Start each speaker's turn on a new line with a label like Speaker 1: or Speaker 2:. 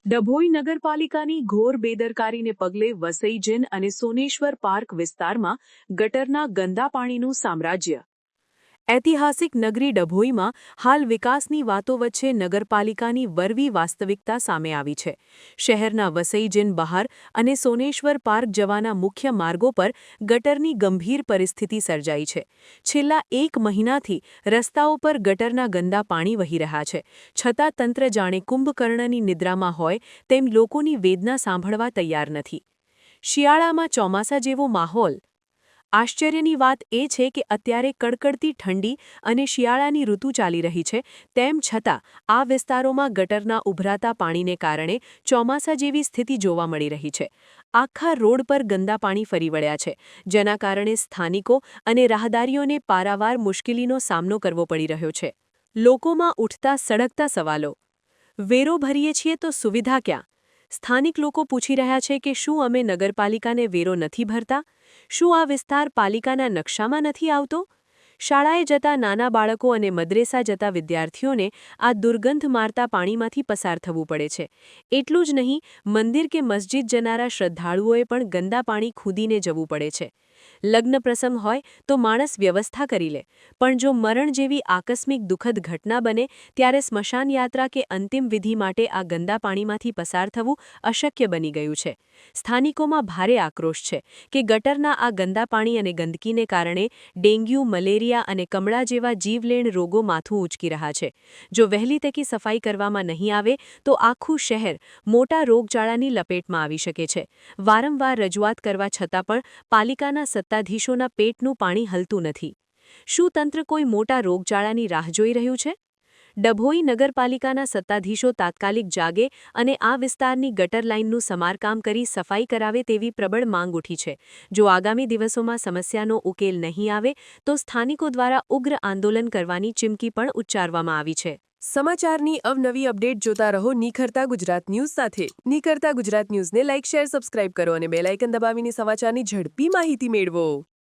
Speaker 1: ડભોઈ નગરપાલિકાની ઘોર બેદરકારીને પગલે વસઈ જૈન અને સોનેશ્વર પાર્ક વિસ્તારમાં ગટરના ગંદા પાણીનું સામ્રાજ્ય। ઐતિહાસિક નગરી ડભોઈમાં હાલ વિકાસની વાતો વચ્ચે નગરપાલિકાની વરવી વાસ્તવિકતા સામે આવી છે। શહેરના વસઈ જૈન બહાર અને સોનેશ્વર પાર્ક જવાના મુખ્ય માર્ગો પર ગટરની ગંભીર પરિસ્થિતિ સર્જાઈ છે। છેલ્લા એક મહિનાથી રસ્તાઓ પર ગટરના ગંદા પાણી વહી રહ્યા છે, છતાં તંત્ર જાણે કુંભકર્ણની નિદ્રામાં હોય તેમ લોકોની વેદના સાંભળવા તૈયાર નથી। શિયાળામાં ચોમાસા જેવો માહોલ। આશ્ચર્યની વાત એ છે કે અત્યારે કડકડતી ઠંડી અને શિયાળાની ઋતુ ચાલી રહી છે, તેમ છતાં આ વિસ્તારોમાં ગટરના ઉભરાતા પાણીને કારણે ચોમાસા જેવી સ્થિતિ જોવા મળી રહી છે। આખા રોડ પર ગંદા પાણી ફરી વળ્યા છે, જેના કારણે સ્થાનિકો અને રાહદારીઓને પારાવાર મુશ્કેલીનો સામનો કરવો પડી રહ્યો છે। લોકોમાં ઉઠતા સળગતા સવાલો। વેરો ભરીએ છીએ તો સુવિધા ક્યાં? સ્થાનિક લોકો પૂછી રહ્યા છે કે શું અમે નગરપાલિકાને વેરો નથી ભરતા? શું આ વિસ્તાર પાલિકાના નકશામાં નથી આવતો? શાળાએ જતા નાના બાળકો અને મદ્રેસા જતા વિદ્યાર્થીઓને આ દુર્ગંધ મારતા પાણીમાંથી પસાર થવું પડે છે। એટલું જ નહીં, મંદિર કે મસ્જિદ જનારા શ્રદ્ધાળુઓએ પણ ગંદા પાણી ખૂંદીને જવું પડે છે। લગ્ન પ્રસંગ હોય તો માણસ વ્યવસ્થા કરી લે, પણ જો મરણ જેવી આકસ્મિક દુઃખદ ઘટના બને ત્યારે સ્મશાન યાત્રા કે અંતિમ વિધિ માટે આ ગંદા પાણીમાંથી પસાર થવું અશક્ય બની ગયું છે। સ્થાનિકોમાં ભારે આક્રોશ છે કે ગટરના આ ગંદા પાણી અને ગંદકીને કારણે ડેન્ગ્યુ, મલેરિયા અને કમળા જેવા જીવલેણ રોગો માથું ઊંચકી રહ્યા છે। જો વહેલી તકે સફાઈ કરવામાં નહીં આવે તો આખું શહેર મોટા રોગચાળાની લપેટમાં આવી શકે છે। વારંવાર રજૂઆત કરવા છતાં પણ પાલિકાના સત્તાધીશોના પેટનું પાણી હલતું નથી। શું તંત્ર કોઈ મોટા રોગચાળાની રાહ જોઈ રહ્યું છે? ડભોઈ નગરપાલિકાના સત્તાધીશો તાત્કાલિક જાગે અને આ વિસ્તારની ગટર લાઇનનું સમારકામ કરી સફાઈ કરાવે તેવી પ્રબળ માંગ ઉઠી છે। જો આગામી દિવસોમાં સમસ્યાનો ઉકેલ નહીં આવે તો સ્થાનિકો દ્વારા ઉગ્ર આંદોલન કરવાની ચીમકી પણ ઉચ્ચારવામાં આવી છે।
Speaker 2: સમાચારની અવનવી અપડેટ જોતા રહો નિખરતા ગુજરાત ન્યૂઝ સાથે। નિખરતા ગુજરાત ન્યૂઝને લાઇક, શેર, સબસ્ક્રાઇબ કરો અને બેલ આઇકન દબાવીને સમાચારની ઝડપી માહિતી મેળવો।